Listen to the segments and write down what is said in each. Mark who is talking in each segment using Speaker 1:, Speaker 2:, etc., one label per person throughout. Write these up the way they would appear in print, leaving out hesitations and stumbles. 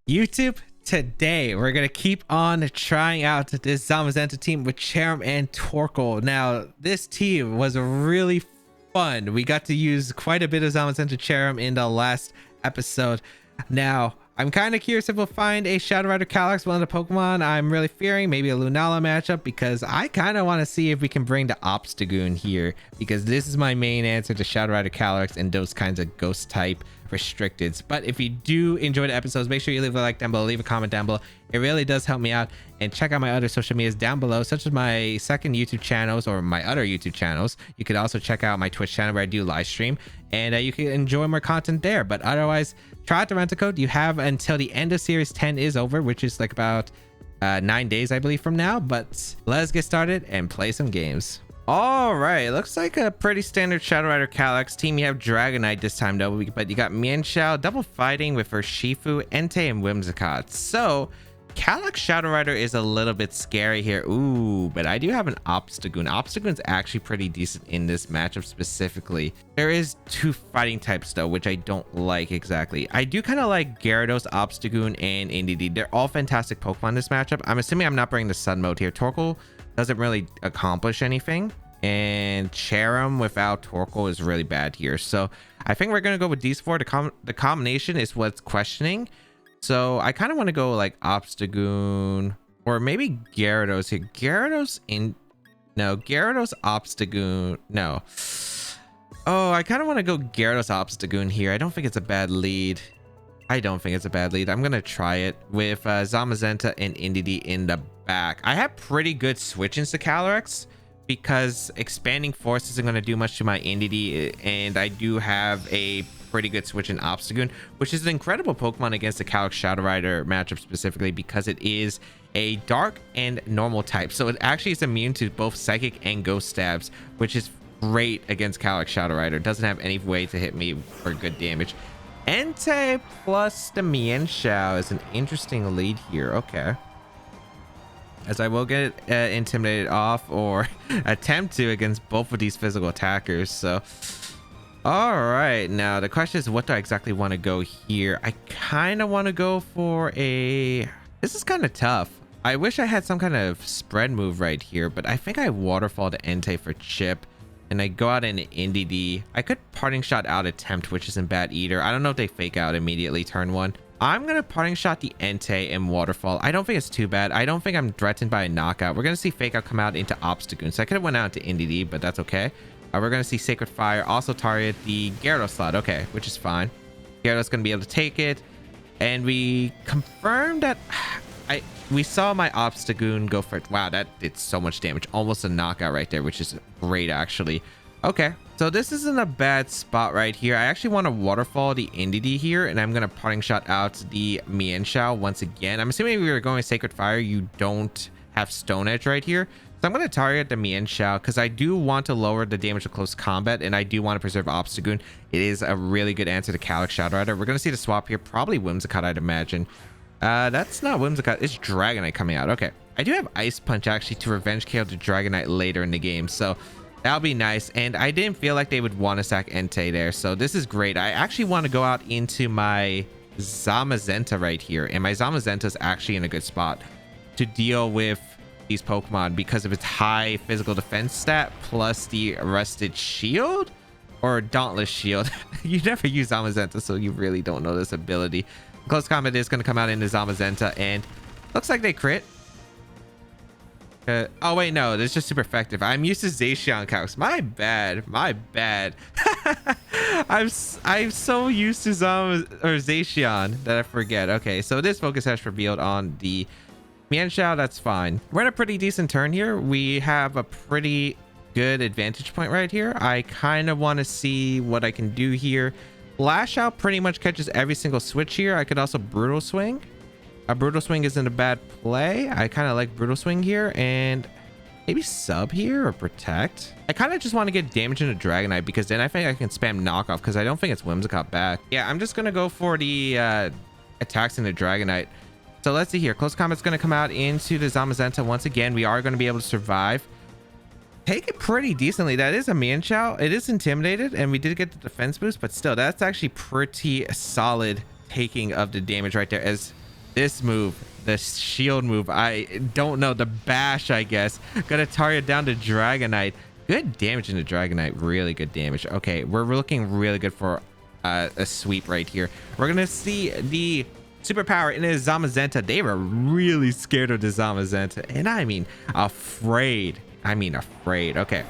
Speaker 1: YouTube, today we're gonna keep on trying out this Zamazenta team with Cherrim and Torkoal. Now, this team was really fun. We got to use quite a bit of Zamazenta Cherrim in the last episode. Now, I'm kind of curious if we'll find a Shadow Rider Calyrex, one of the Pokemon I'm really fearing, maybe a Lunala matchup, because I kind of want to see if we can bring the Obstagoon here, because this is my main answer to Shadow Rider Calyrex and those kinds of ghost type restricteds. But if you do enjoy the episodes, make sure you leave a like down below, leave a comment down below. It really does help me out. And check out my other social medias down below, such as my second YouTube channels or my other YouTube channels. You could also check out my Twitch channel where I do live stream, and you can enjoy more content there. But otherwise, try out the rental code. You have until the end of series 10 is over, which is like about 9 days, I believe, from now. But let's get started and play some games. All right, looks like a pretty standard Shadow Rider Calyrex team. You have Dragonite this time though, but you got Mienshao double fighting with Urshifu, Entei, and Whimsicott. So Calyrex Shadow Rider is a little bit scary here. Ooh, but I do have an Obstagoon. Obstagoon's actually pretty decent in this matchup specifically. There is two fighting types though, which I don't like exactly. I do kind of like Gyarados, Obstagoon, and Intimidate. They're all fantastic Pokemon in this matchup. I'm assuming I'm not bringing the Sun mode here. Torkoal doesn't really accomplish anything, and Cherrim without Torkoal is really bad here. So I think we're gonna go with these four. The combination is what's questioning. So I kind of want to go like Obstagoon or maybe Gyarados here. Gyarados, Obstagoon. No. Oh, I kind of want to go Gyarados Obstagoon here. I don't think it's a bad lead. I'm gonna try it with Zamazenta and Intimidate in the back. I have pretty good switch-ins to Calyrex because expanding force isn't going to do much to my Intimidate, and I do have a pretty good switch in Obstagoon, which is an incredible Pokemon against the Calyrex Shadow Rider matchup specifically because it is a dark and normal type, so it actually is immune to both psychic and ghost stabs, which is great against Calyrex Shadow Rider. It doesn't have any way to hit me for good damage. Entei plus the Mienshao is an interesting lead here. Okay, as I will get intimidated off or attempt to against both of these physical attackers. So all right, now the question is, what do I exactly want to go here? I kind of want to go for a, this is kind of tough. I wish I had some kind of spread move right here, but I think I waterfall to Entei for chip, and I go out in Intimidate. I could parting shot out attempt, which isn't bad either. I don't know if they fake out immediately turn one. I'm gonna parting shot the Entei and waterfall. I don't think it's too bad. I don't think I'm threatened by a knockout. We're gonna see fake out come out into Obstagoon, so I could have went out to Intimidate, but that's okay. We're gonna see Sacred Fire also target the Gyarados slot. Okay, which is fine. Gyarados gonna be able to take it, and we confirmed that we saw my Obstagoon go for it. Wow, that did so much damage, almost a knockout right there, which is great actually. Okay, so this isn't a bad spot right here. I actually want to waterfall the Intimidate here, and I'm gonna parting shot out the Mienshao once again. I'm assuming if we were going Sacred Fire, you don't have Stone Edge right here. So I'm going to target the Mienshao because I do want to lower the damage of close combat, and I do want to preserve Obstagoon. It is a really good answer to Calyrex Shadow Rider. We're going to see the swap here, probably Whimsicott, I'd imagine. That's not Whimsicott, it's Dragonite coming out. Okay, I do have Ice Punch actually to revenge KO the Dragonite later in the game, so that'll be nice. And I didn't feel like they would want to sack Entei there, so this is great. I actually want to go out into my Zamazenta right here, and my Zamazenta is actually in a good spot to deal with these Pokemon because of its high physical defense stat plus the Arrested Shield or Dauntless Shield. You never use Zamazenta, so you really don't know this ability. Close combat is going to come out into Zamazenta, and looks like they crit. Oh wait, no, it's just super effective. I'm used to Zacian Calyrex. My bad. I'm so used to Zacian that I forget. Okay, so this focus has revealed on the Mienshao. That's fine. We're in a pretty decent turn here. We have a pretty good advantage point right here. I kind of want to see what I can do here. Lash Out pretty much catches every single switch here. I could also Brutal Swing. A Brutal Swing isn't a bad play. I kind of like Brutal Swing here, and maybe Sub here or Protect. I kind of just want to get damage into Dragonite because then I think I can spam Knockoff because I don't think it's Whimsicott back. Yeah, I'm just going to go for the attacks into Dragonite. So let's see here. Close combat's going to come out into the Zamazenta once again. We are going to be able to survive. Take it pretty decently. That is a Mienshao. It is intimidated, and we did get the defense boost, but still, that's actually pretty solid taking of the damage right there. As This move, the shield move, I don't know, the bash, I guess. Gonna target down to Dragonite. Good damage into Dragonite, really good damage. Okay, we're looking really good for a sweep right here. We're gonna see the superpower in his Zamazenta. They were really scared of the Zamazenta, and I mean afraid. Okay,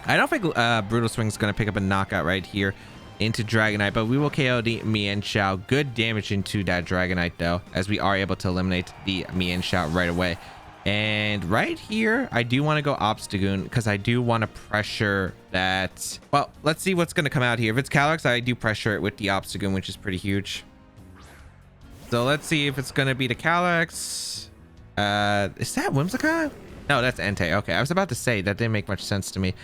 Speaker 1: I don't think Brutal Swing is gonna pick up a knockout right here into Dragonite, but we will KO the Mienshao. Good damage into that Dragonite though, as we are able to eliminate the Mienshao right away. And right here, I do want to go Obstagoon because I do want to pressure that. Well, let's see what's going to come out here. If it's Calyrex, I do pressure it with the Obstagoon, which is pretty huge. So let's see if it's going to be the Calyrex. Is that Whimsicott? No, that's Entei. Okay, I was about to say that didn't make much sense to me.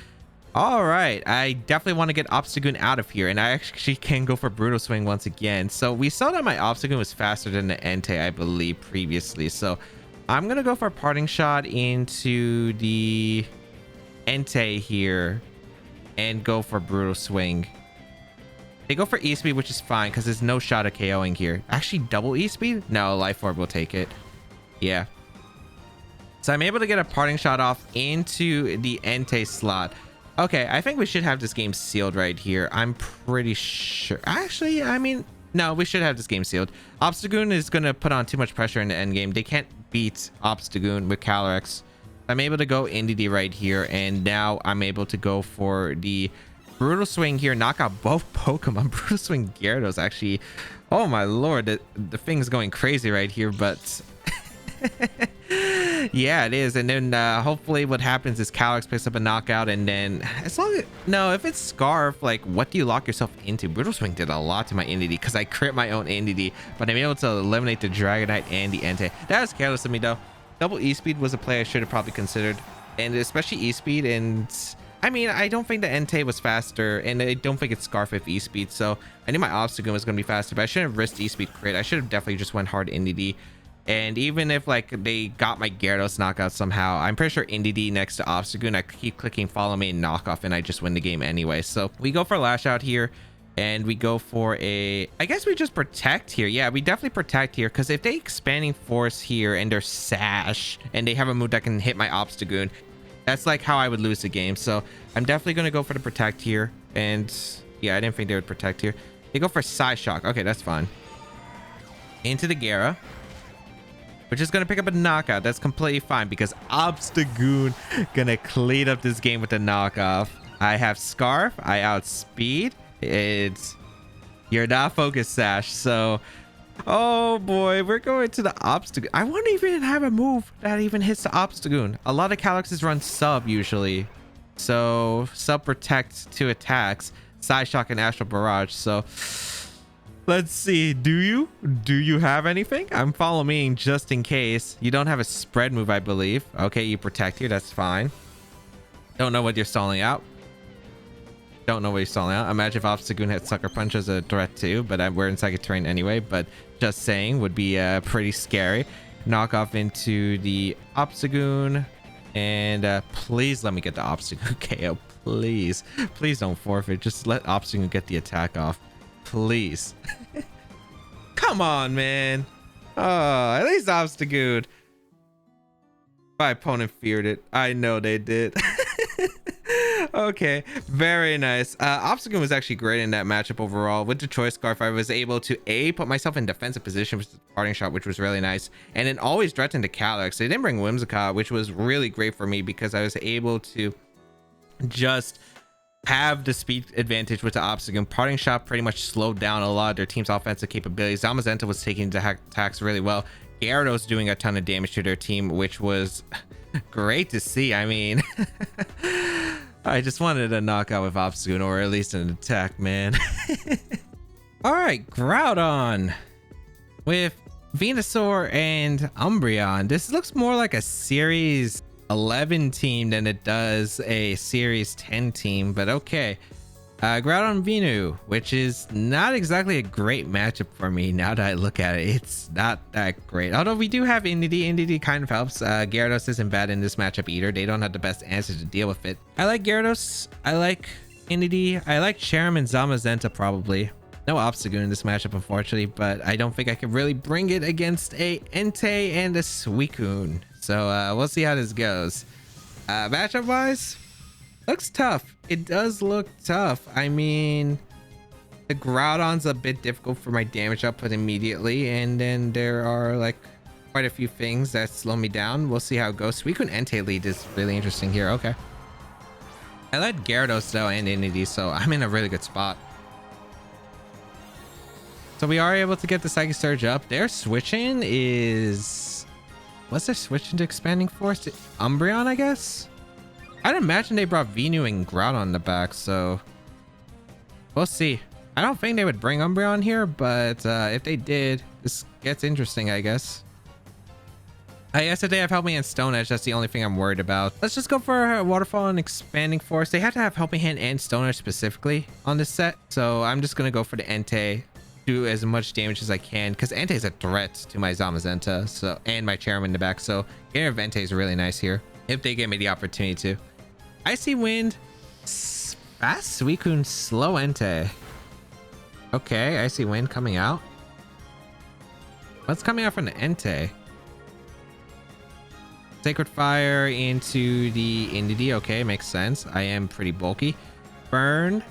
Speaker 1: All right, I definitely want to get Obstagoon out of here, and I actually can go for Brutal Swing once again. So we saw that my Obstagoon was faster than the Entei, I believe, previously. So I'm going to go for a parting shot into the Entei here and go for Brutal Swing. They go for E-Speed, which is fine because there's no shot of KOing here. Actually, double E-Speed? No, Life Orb will take it. Yeah. So I'm able to get a parting shot off into the Entei slot. Okay, I think we should have this game sealed right here. I'm pretty sure. Actually, I mean, no, we should have this game sealed. Obstagoon is going to put on too much pressure in the end game. They can't beat Obstagoon with Calyrex. I'm able to go Indeedee right here, and now I'm able to go for the Brutal Swing here, knock out both Pokemon. Brutal Swing Gyarados, actually. Oh my lord, the thing's going crazy right here, but yeah, it is. And then hopefully what happens is Calyrex picks up a knockout, and then as long as no, if it's Scarf, like what do you lock yourself into? Brutal Swing did a lot to my Indeedee because I crit my own Indeedee, but I'm able to eliminate the Dragonite and the Entei. That was careless of me though. Double E-Speed was a play I should have probably considered, and especially E-Speed. And I mean, I don't think the Entei was faster, and I don't think it's Scarf with E-Speed, so I knew my Obstagoon was going to be faster, but I shouldn't have risked E-Speed crit. I should have definitely just went hard Indeedee. And even if like they got my Gyarados knockout somehow, I'm pretty sure Indeedee next to Obstagoon, I keep clicking follow me and knock off, and I just win the game anyway. So we go for Lash Out here, and we go for a, I guess we just protect here. Yeah, we definitely protect here, because if they expanding force here and they're Sash and they have a move that can hit my Obstagoon, that's like how I would lose the game. So I'm definitely going to go for the protect here. And yeah, I didn't think they would protect here. They go for Side Shock. Okay, that's fine. Into the Gyara, which is going to pick up a knockout. That's completely fine because Obstagoon going to clean up this game with a knockoff. I have Scarf. I outspeed. It's, you're not focused, Sash. So, oh boy, we're going to the Obstagoon. I won't even have a move that even hits the Obstagoon. A lot of Calyxes run sub usually. So, sub protect 2 attacks, Side Shock and Astral Barrage. So, let's see. Do you have anything? I'm follow me just in case. You don't have a spread move, I believe. Okay, you protect here. That's fine. Don't know what you're stalling out. Don't know what you're stalling out. Imagine if Obstagoon had Sucker Punch as a threat too, but we're in Psychic Terrain anyway. But just saying, would be pretty scary. Knock off into the Obstagoon. And please let me get the Obstagoon KO. Please. Please don't forfeit. Just let Obstagoon get the attack off. Please. Come on, man. Oh, at least Obstagoon. My opponent feared it. I know they did. Okay, very nice. Obstagoon was actually great in that matchup overall. With the Choice Scarf, I was able to put myself in defensive position with the parting shot, which was really nice, and then always threatened to Calyrex. They didn't bring Whimsicott, which was really great for me because I was able to just have the speed advantage with the Obstagoon. Parting shot pretty much slowed down a lot of their team's offensive capabilities. Zamazenta was taking the attacks really well. Gyarados doing a ton of damage to their team, which was great to see. I mean, I just wanted a knockout with Obstagoon, or at least an attack, man. All right, Groudon with Venusaur and Umbreon. This looks more like a Series 11 team than it does a Series 10 team, but okay. Groudon Venu, which is not exactly a great matchup for me now that I look at it. It's not that great. Although we do have Indeedee. Indeedee kind of helps. Gyarados isn't bad in this matchup either. They don't have the best answer to deal with it. I like Gyarados. I like Indeedee. I like Cherrim and Zamazenta probably. No Obstagoon in this matchup, unfortunately, but I don't think I can really bring it against a Entei and a Suicune. So we'll see how this goes. Matchup wise, looks tough. It does look tough. I mean, the Groudon's a bit difficult for my damage output immediately, and then there are like quite a few things that slow me down. We'll see how it goes. Suicune Entei lead is really interesting here. Okay. I led Gyarados though and Infinity, so I'm in a really good spot. So we are able to get the Psychic Surge up. Their switching is... What's their switching to Expanding Force? Umbreon, I guess? I'd imagine they brought Venu and Groudon in the back, so... We'll see. I don't think they would bring Umbreon here, but if they did, this gets interesting, I guess. I guess if they have Helping Hand Stone Edge, that's the only thing I'm worried about. Let's just go for Waterfall and Expanding Force. They have to have Helping Hand and Stone Edge specifically on this set, so I'm just going to go for the Entei. Do as much damage as I can, because Entei is a threat to my Zamazenta, so, and my Cherrim in the back, so getting rid of Entei is really nice here if they give me the opportunity to. Icy Wind, fast Suicune, slow Entei. Okay, Icy Wind coming out. What's coming out from the Entei? Sacred Fire into the Infinity. Okay, makes sense. I am pretty bulky. Burn.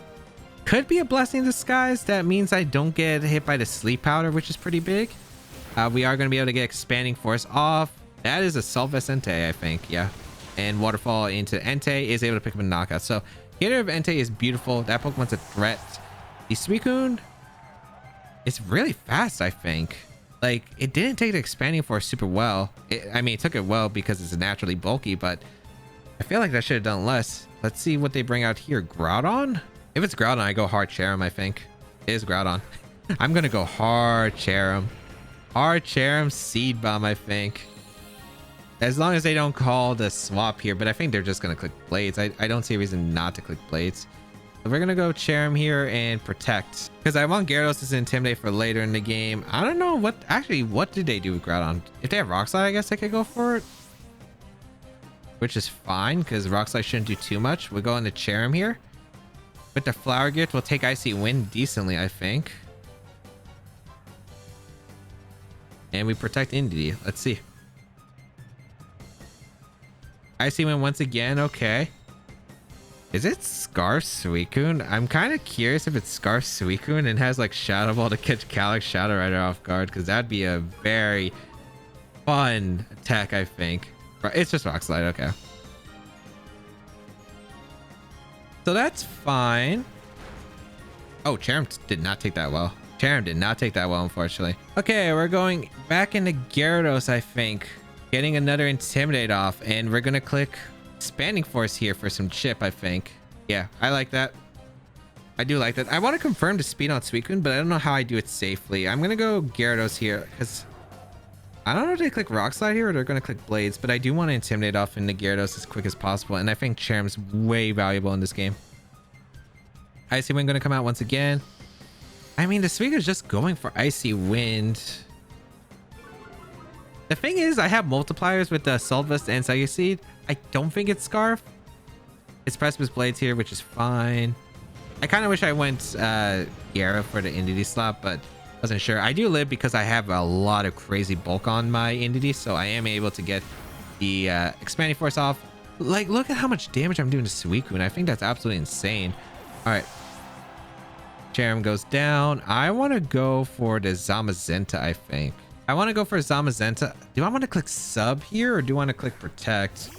Speaker 1: Could be a blessing in disguise. That means I don't get hit by the sleep powder, which is pretty big. We are going to be able to get Expanding Force off. That is a Assault Vest Entei, I think. Yeah. And Waterfall into Entei is able to pick up a knockout. So getting rid of Entei is beautiful. That Pokemon's a threat. The Suicune is really fast, I think. Like, it didn't take the Expanding Force super well. I mean, it took it well because it's naturally bulky, but I feel like that should have done less. Let's see what they bring out here. Groudon? If it's Groudon, I go hard Cherrim, I think. It is Groudon. I'm going to go hard Cherrim. Hard Cherrim, Seed Bomb, I think. As long as they don't call the swap here, but I think they're just going to click Blades. I don't see a reason not to click Blades. So we're going to go Cherrim here and Protect. Because I want Gyarados to Intimidate for later in the game. I don't know what... Actually, what did they do with Groudon? If they have Rock Slide, I guess I could go for it. Which is fine, because Rock Slide shouldn't do too much. We'll go into Cherrim here. With the Flower Gift, we'll take Icy Wind decently, I think. And we protect Indy. Let's see. Icy Wind once again. Okay. Is it Scarf Suicune? I'm kind of curious if it's Scarf Suicune and has like Shadow Ball to catch Calyrex Shadow Rider off guard, because that'd be a very fun attack, I think. It's just Rock Slide. Okay. So that's fine. Oh, Cherrim did not take that well. Cherrim did not take that well, unfortunately. Okay, we're going back into Gyarados, I think. Getting another Intimidate off, and we're going to click Expanding Force here for some chip, I think. Yeah, I like that. I do like that. I want to confirm the speed on Suicune, but I don't know how I do it safely. I'm going to go Gyarados here, because I don't know if they click Rock Slide here or they're going to click Blades, but I do want to Intimidate off into Gyarados as quick as possible, and I think Cherrim's way valuable in this game. Icy Wind going to come out once again. I mean, the Suicune's just going for Icy Wind. The thing is, I have multipliers with the Assault Vest and Psychic Seed. I don't think it's Scarf. It's Precipice Blades here, which is fine. I kind of wish I went Gyara for the Infinity slot, but wasn't sure. I do live because I have a lot of crazy bulk on my Infinity, so I am able to get the Expanding Force off. Like, look at how much damage I'm doing to Suicune. I think that's absolutely insane. All right. Cherrim goes down. I want to go for the Zamazenta, I think. I want to go for Zamazenta. Do I want to click Sub here, or do I want to click Protect?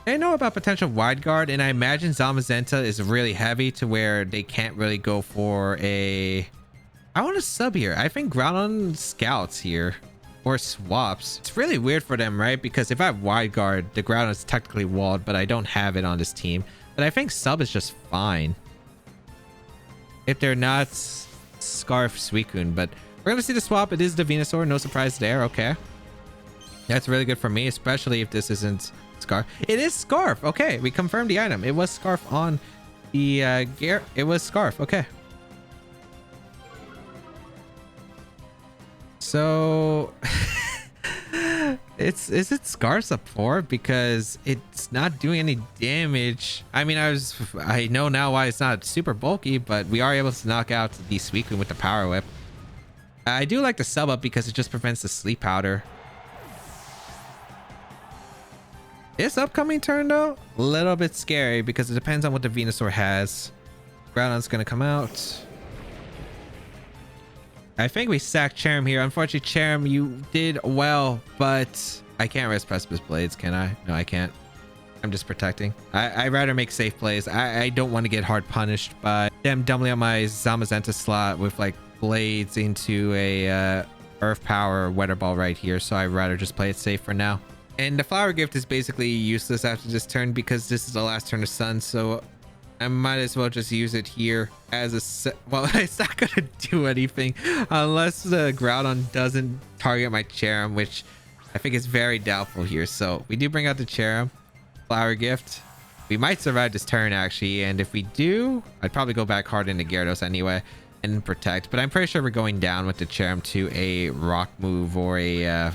Speaker 1: I know about potential Wide Guard, and I imagine Zamazenta is really heavy to where they can't really go for a... I want to Sub here. I think Groudon Scouts here, or swaps. It's really weird for them, right? Because if I have Wide Guard, the Groudon is technically walled, but I don't have it on this team. But I think Sub is just fine if they're not Scarf Suicune. But we're going to see the swap. It is the Venusaur. No surprise there. Okay. That's really good for me, especially if this isn't Scarf. It is Scarf. Okay. We confirmed the item. It was Scarf on the gear. It was Scarf. Okay. So Is it Scar support because it's not doing any damage? I mean, I know now why it's not super bulky, but we are able to knock out the Suicune with the Power Whip. I do like the sub up because it just prevents the sleep powder. This upcoming turn though, a little bit scary because it depends on what the Venusaur has. Groudon's gonna come out. I think we sacked Cherrim here. Unfortunately, Cherrim, you did well, but I can't risk Precipice Blades, can I? No, I can't. I'm just protecting. I'd rather make safe plays. I don't want to get hard punished by them doubling up my Zamazenta slot with like blades into a Earth Power Weather Ball right here. So I'd rather just play it safe for now. And the Flower Gift is basically useless after this turn because this is the last turn of Sun. So I might as well just use it here as a well, it's not gonna do anything unless the Groudon doesn't target my Cherrim, which I think is very doubtful here. So we do bring out the Cherrim, Flower Gift. We might survive this turn actually, and if we do, I'd probably go back hard into Gyarados anyway and protect. But I'm pretty sure we're going down with the Cherrim to a Rock move or a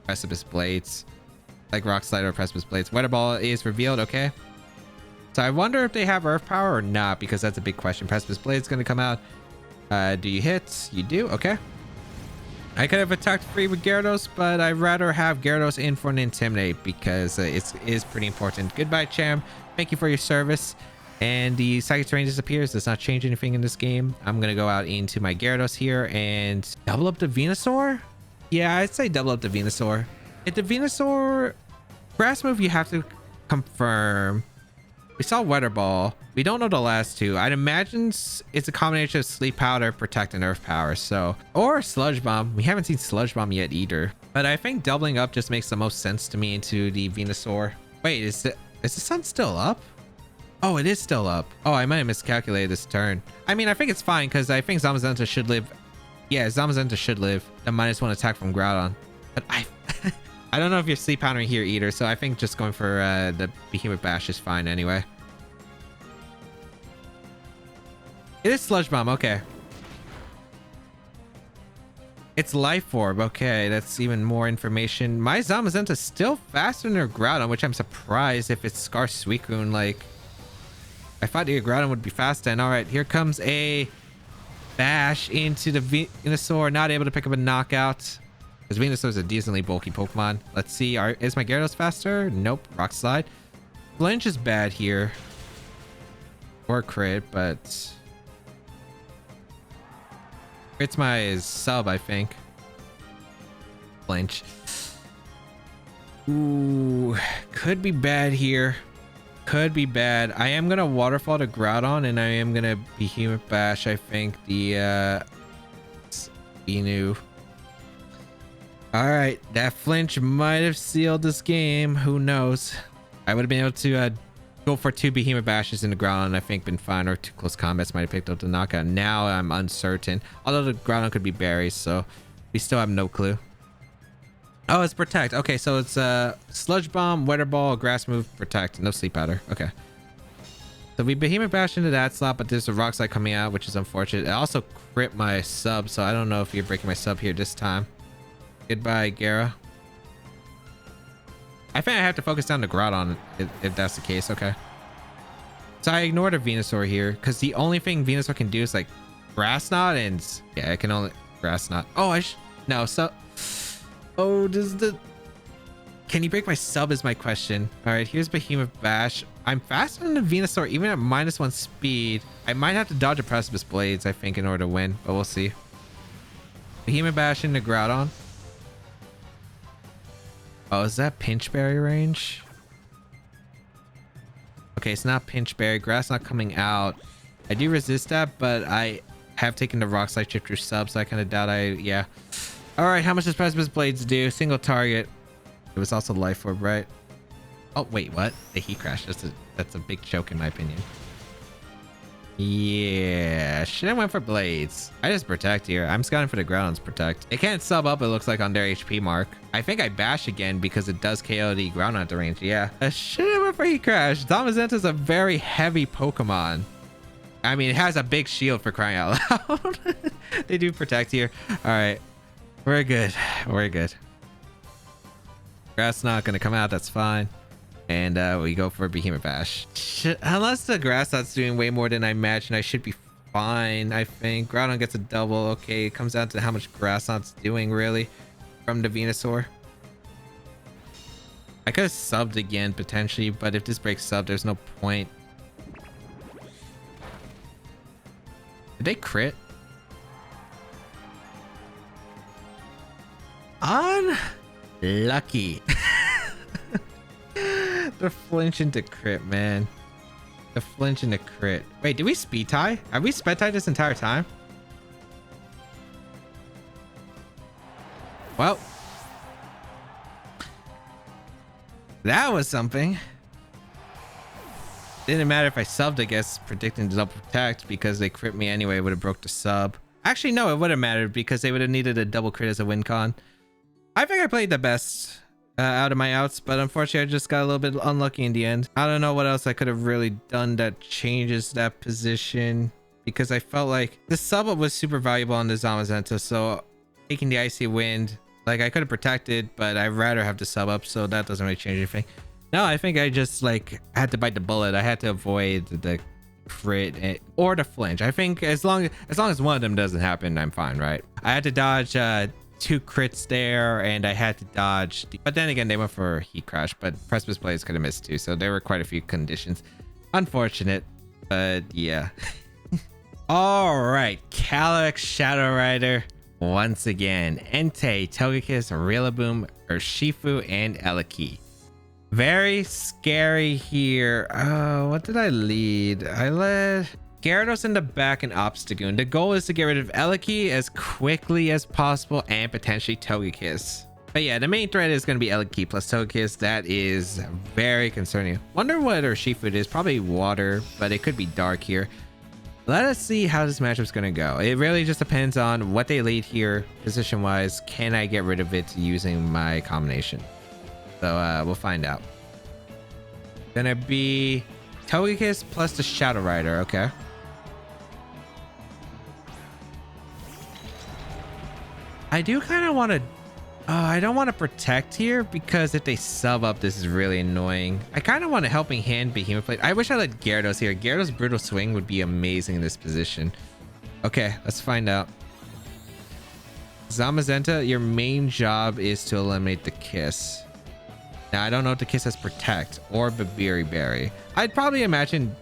Speaker 1: Precipice Blades, like Rock Slide or Precipice Blades. Weather Ball is revealed, okay. So I wonder if they have Earth Power or not, because that's a big question. Precipice Blade's going to come out. Do you hit? You do? Okay. I could have attacked free with Gyarados, but I'd rather have Gyarados in for an Intimidate because it is pretty important. Goodbye, Cherrim. Thank you for your service. And the Psychic Terrain disappears. Does not change anything in this game. I'm going to go out into my Gyarados here and double up the Venusaur. Yeah, I'd say double up the Venusaur. If the Venusaur Grass move, you have to confirm. We saw Weather Ball. We don't know the last two. I'd imagine it's a combination of Sleep Powder, Protect, and Earth Power. So, or Sludge Bomb. We haven't seen Sludge Bomb yet either. But I think doubling up just makes the most sense to me into the Venusaur. Wait, is the sun still up? Oh, it is still up. Oh, I might have miscalculated this turn. I mean, I think it's fine because I think Zamazenta should live. Yeah, Zamazenta should live. The -1 attack from Groudon. But I don't know if you're sleep powdering here either, so I think just going for the Behemoth Bash is fine anyway. It is Sludge Bomb, okay. It's Life Orb, okay, that's even more information. My Zamazenta's still faster than her Groudon, which I'm surprised if it's Scar Suicune. Like, I thought your Groudon would be faster. And alright, here comes a Bash into the Venusaur, not able to pick up a knockout. Because Venusaur is a decently bulky Pokemon. Let's see. Is my Gyarados faster? Nope. Rock Slide. Flinch is bad here. Or crit, but crit's my sub, I think. Flinch. Ooh, could be bad here. Could be bad. I am gonna Waterfall to Groudon, and I am gonna Behemoth Bash. I think the Inu. All right, that flinch might have sealed this game. Who knows? I would have been able to go for 2 Behemoth Bashes in the Groudon, and I think been fine, or 2 close combats might have picked up the knockout. Now I'm uncertain. Although the Groudon could be berries, so we still have no clue. Oh, it's Protect. Okay, so it's Sludge Bomb, Weather Ball, Grass Move, Protect. No Sleep Powder. Okay. So we Behemoth Bash into that slot, but there's a Rock Slide coming out, which is unfortunate. It also crit my sub, so I don't know if you're breaking my sub here this time. Goodbye, Gara. I think I have to focus down the Groudon if that's the case. Okay. So I ignored a Venusaur here because the only thing Venusaur can do is like Grass Knot, and yeah, I can only Grass Knot. Oh, no. So, oh, can you break my sub is my question. All right, here's Behemoth Bash. I'm faster than the Venusaur, even at -1 speed. I might have to dodge a Precipice Blades, I think, in order to win, but we'll see. Behemoth Bash into Groudon. Oh, is that Pinchberry range? Okay, it's not Pinchberry. Grass not coming out. I do resist that, but I have taken the Rock Slide Shift through sub, so I kind of doubt yeah. All right, how much does Precipice Blades do? Single target. It was also Life Orb, right? Oh, wait, what? The Heat Crash. That's a big choke in my opinion. Yeah, should have went for Blades. I just Protect here. I'm scouting for the Groudon's Protect. It can't sub up, it looks like, on their HP mark. I think I Bash again because it does KO the Groudon at the range. Yeah, I should have went for Heat Crash. Zamazenta is a very heavy Pokemon. I mean, it has a big shield for crying out loud. They do Protect here. All right, we're good. We're good. Grass not gonna come out. That's fine. And we go for Behemoth Bash. Unless the grass knot's doing way more than I imagined, I should be fine. I think Groudon gets a double. Okay, it comes down to how much grass knot's doing really from the Venusaur. I could have subbed again potentially, but if this breaks sub, there's no point. Did they crit? Unlucky. The flinch into crit, man. The flinch into crit. Wait, did we speed tie? Have we sped tie this entire time? Well, that was something. Didn't matter if I subbed, I guess, predicting to double protect because they crit me anyway. It would have broke the sub. Actually, no, it would have mattered because they would have needed a double crit as a win con. I think I played the best out of my outs, but unfortunately I just got a little bit unlucky in the end. I don't know what else I could have really done that changes that position because I felt like the sub up was super valuable on the Zamazenta, so taking the Icy Wind, like I could have protected, but I'd rather have the sub up, so that doesn't really change anything. No, I think I just like had to bite the bullet. I had to avoid the crit or the flinch. I think as long as one of them doesn't happen, I'm fine, right? I had to dodge 2 crits there, and I had to dodge but then again they went for Heat Crash, but Precipice Blaze could have missed too, so there were quite a few conditions. Unfortunate, but yeah. All right, Calyrex Shadow Rider once again. Entei, Togekiss, Rillaboom, Urshifu, and Eliki. Very scary here. Oh, what did I lead? I led Gyarados in the back and Obstagoon. The goal is to get rid of Eliki as quickly as possible and potentially Togekiss. But yeah, the main threat is going to be Eliki plus Togekiss. That is very concerning. Wonder what Urshifu is. Probably water, but it could be dark here. Let us see how this matchup's going to go. It really just depends on what they lead here position wise. Can I get rid of it using my combination? So we'll find out. Gonna be Togekiss plus the Shadow Rider. Okay. I do kind of want to I don't want to protect here because if they sub up, this is really annoying. I kind of want a helping hand Behemoth Blade. I wish I let Gyarados here. Gyarados Brutal Swing would be amazing in this position. Okay, let's find out. Zamazenta, your main job is to eliminate the Kiss. Now, I don't know if the Kiss has Protect or Babiri Berry. I'd probably imagine...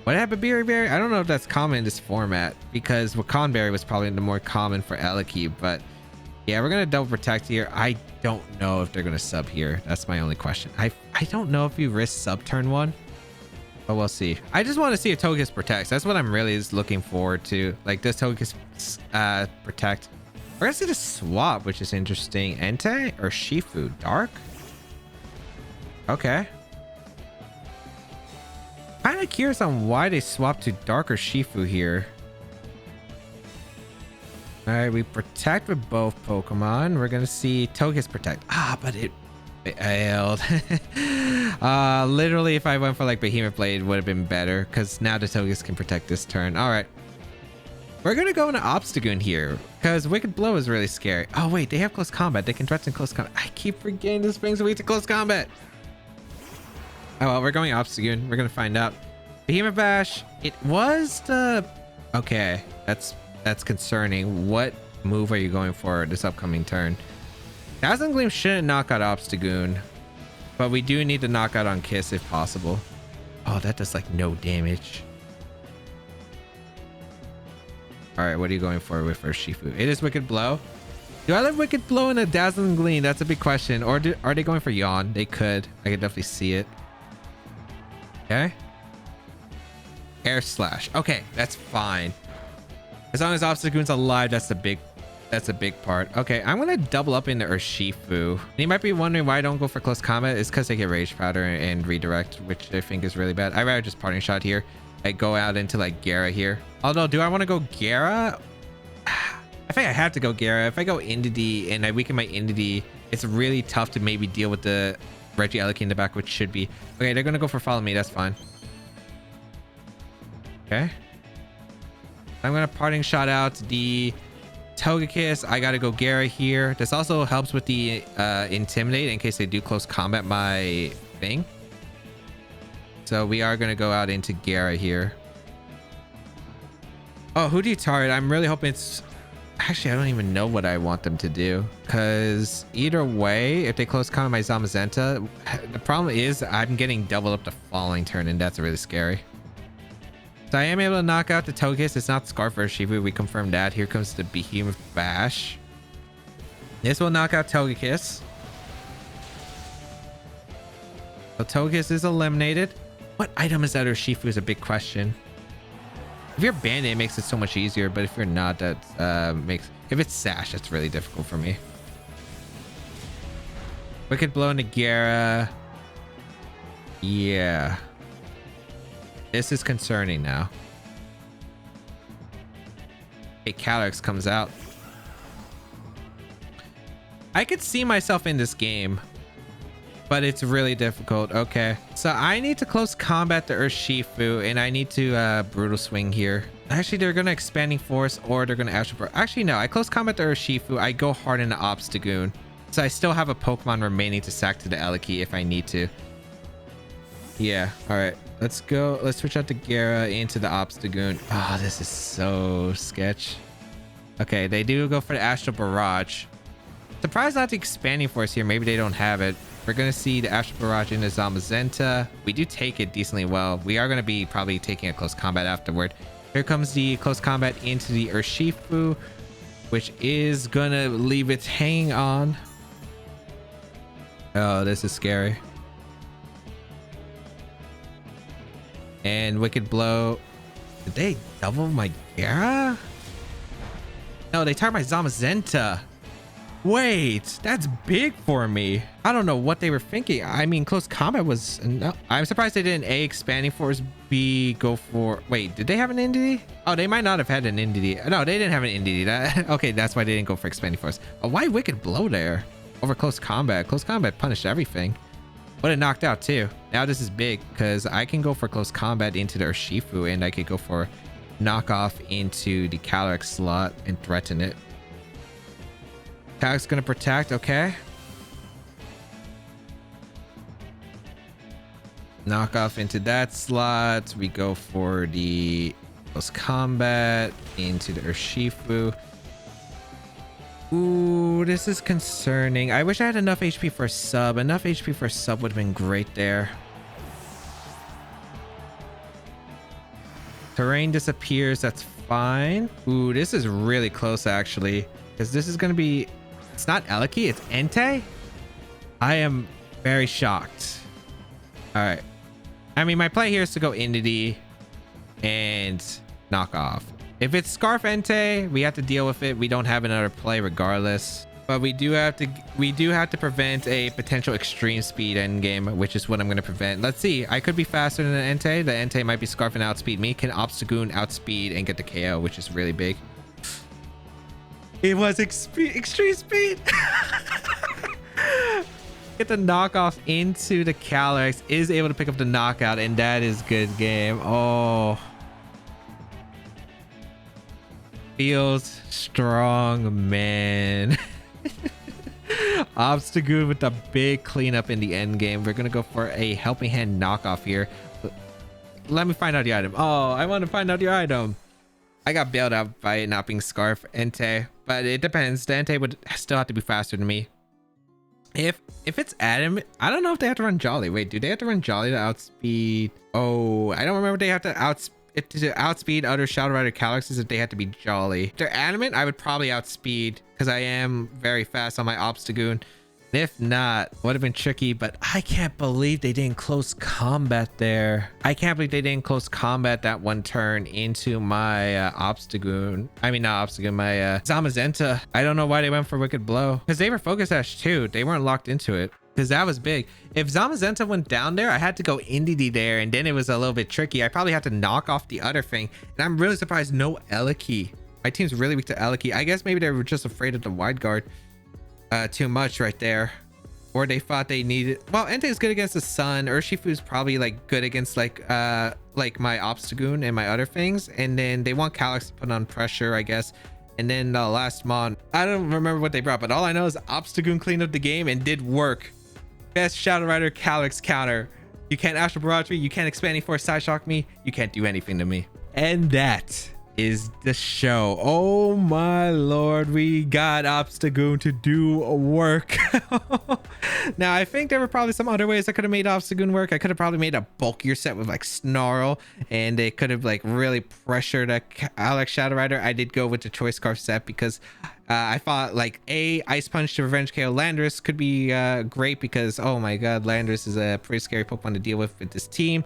Speaker 1: What happened, Babiri Berry? I don't know if that's common in this format because Wakan Berry was probably the more common for Eliki, but yeah, we're gonna double protect here. I don't know if they're gonna sub here. That's my only question. I don't know if you risk sub turn 1, but we'll see. I just want to see if Togekiss protects. That's what I'm really looking forward to. Like, does Togekiss protect? We're gonna see the swap, which is interesting. Entei or Urshifu? Dark? Okay. Kind of curious on why they swapped to Dark Urshifu here. All right, we protect with both Pokemon. We're gonna see Togekiss protect. But it failed. Literally, if I went for like Behemoth Blade, would have been better because now the Togekiss can protect this turn. All right, we're gonna go into Obstagoon here because Wicked Blow is really scary. Oh wait, they have close combat. They can threaten close combat. I keep forgetting this brings weak to close combat. Oh well, we're going Obstagoon. We're gonna find out. Behemoth Bash. It was the... Okay, that's concerning. What move are you going for this upcoming turn? Dazzling Gleam shouldn't knock out Obstagoon, but we do need to knock out on Kiss if possible. Oh, that does like no damage. All right, what are you going for with Urshifu? It is Wicked Blow. Do I let Wicked Blow in a Dazzling Gleam? That's a big question. Or are they going for Yawn? They could. I could definitely see it. Okay. Air Slash. Okay, that's fine. As long as Obstagoon's alive, that's a big part. Okay, I'm gonna double up into Urshifu. And you might be wondering why I don't go for close combat. It's because they get Rage Powder and redirect, which I think is really bad. I'd rather just Parting Shot here. I go out into like Gyara here. Although, do I want to go Gyara? I think I have to go Gyara. If I go Intimidate and I weaken my Intimidate, it's really tough to maybe deal with the Regieleki in the back, which should be. Okay, they're gonna go for Follow Me. That's fine. Okay. I'm gonna Parting Shot out the Togekiss, I gotta go Gyara here. This also helps with the Intimidate in case they do close combat my thing. So we are gonna go out into Gyara here. Oh, who do you target? I'm really hoping it's... Actually, I don't even know what I want them to do. Because either way, if they close combat my Zamazenta, the problem is I'm getting doubled up the following turn, and that's really scary. So I am able to knock out the Togekiss. It's not Scarf or Urshifu. We confirmed that. Here comes the Behemoth Bash. This will knock out Togekiss. So Togekiss is eliminated. What item is that Urshifu is a big question. If you're Bandit, it makes it so much easier. But if you're not, that makes... If it's Sash, that's really difficult for me. Wicked Blow into Gyara. Yeah. This is concerning now. Okay, Calyrex comes out. I could see myself in this game, but it's really difficult. Okay, so I need to close combat the Urshifu, and I need to Brutal Swing here. Actually, they're gonna Expanding Force, or they're gonna Astral Burst. Actually, no, I close combat the Urshifu. I go hard into Obstagoon, so I still have a Pokemon remaining to sack to the Elekey if I need to. Yeah, all right. Let's go. Let's switch out the Gyara into the Obstagoon. Oh, this is so sketch. Okay, they do go for the Astral Barrage. Surprised not the Expanding Force here. Maybe they don't have it. We're going to see the Astral Barrage into Zamazenta. We do take it decently well. We are going to be probably taking a close combat afterward. Here comes the close combat into the Urshifu, which is going to leave it hanging on. Oh, this is scary. And Wicked Blow. Did they double my Gyara? No, they target my Zamazenta. Wait, that's big for me. I don't know what they were thinking. I mean, close combat was... No, I'm surprised they didn't A, Expanding Force, B, go for... Wait, did they have an Intimidate? Oh, they might not have had an Intimidate. No, they didn't have an Intimidate. Okay, that's why they didn't go for Expanding Force. Oh, why Wicked Blow there? Over close combat. Close combat punished everything. But it knocked out too. Now this is big because I can go for close combat into the Urshifu, and I could go for knockoff into the Calyrex slot and threaten it. Calyrex gonna protect, okay. Knockoff into that slot. We go for the close combat into the Urshifu. Ooh, this is concerning. I wish I had enough HP for a sub. Enough HP for a sub would have been great there. Terrain disappears. That's fine. Ooh, this is really close, actually. Because this is going to be... It's not Elekey. It's Entei. I am very shocked. All right. I mean, my play here is to go Intimidate and knock off. If it's Scarf Entei, we have to deal with it. We don't have another play regardless. But we do have to prevent a potential extreme speed endgame, which is what I'm going to prevent. Let's see. I could be faster than the Entei. The Entei might be Scarf and outspeed me. Can Obstagoon outspeed and get the KO, which is really big. It was extreme speed. Get the knockoff into the Calyrex. Is able to pick up the knockout, and that is good game. Oh. Feels strong, man. Obstagoon with the big cleanup in the end game. We're gonna go for a helping hand knockoff here. Let me find out the item. Oh, I want to find out your item. I got bailed out by it not being Scarf Entei, but it depends. The Entei would still have to be faster than me. If it's Adamant, I don't know if they have to run Jolly. Wait, do they have to run Jolly to outspeed? Oh, I don't remember if they have to outspeed other Shadow Rider Calyxes if they had to be Jolly. If they're Adamant, I would probably outspeed because I am very fast on my Obstagoon. If not, would have been tricky, but I can't believe they didn't close combat there. I can't believe they didn't close combat that one turn into my Obstagoon. I mean, not Obstagoon, my Zamazenta. I don't know why they went for Wicked Blow because they were Focus Sash too. They weren't locked into it because that was big. If Zamazenta went down there, I had to go Intimidate there, and then it was a little bit tricky. I probably had to knock off the other thing, and I'm really surprised no Elekey. My team's really weak to Elekey. I guess maybe they were just afraid of the wide guard too much right there, or they thought they needed... Well, Entei is good against the sun. Urshifu's probably like good against like my Obstagoon and my other things, and then they want Calyx to put on pressure, I guess, And then the last mon, I don't remember what they brought, but all I know is Obstagoon cleaned up the game and did work. Best Shadow Rider Calyrex counter. You can't Astral Barrage me, you can't Expanding Force Side Shock me, you can't do anything to me. And that is the show. Oh my lord, we got Obstagoon to do work. Now I think there were probably some other ways I could have made Obstagoon work. I could have probably made a bulkier set with like Snarl, and it could have like really pressured a Alex Shadow Rider. I did go with the Choice Scarf set because I thought like Ice Punch to Revenge KO Landorus could be great, because oh my god, Landorus is a pretty scary Pokemon to deal with this team.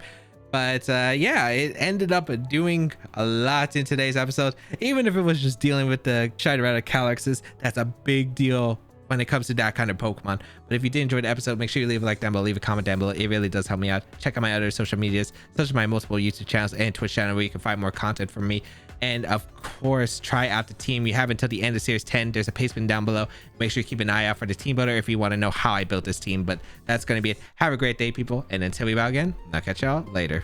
Speaker 1: But yeah, it ended up doing a lot in today's episode. Even if it was just dealing with the Shadow Rider Calyxes, that's a big deal when it comes to that kind of Pokemon. But if you did enjoy the episode, make sure you leave a like down below, leave a comment down below. It really does help me out. Check out my other social medias, such as my multiple YouTube channels and Twitch channel, where you can find more content from me. And of course, try out the team. You have until the end of series 10. There's a paste bin down below. Make sure you keep an eye out for the team builder if you want to know how I built this team. But that's going to be it. Have a great day, people. And until we bow again, I'll catch y'all later.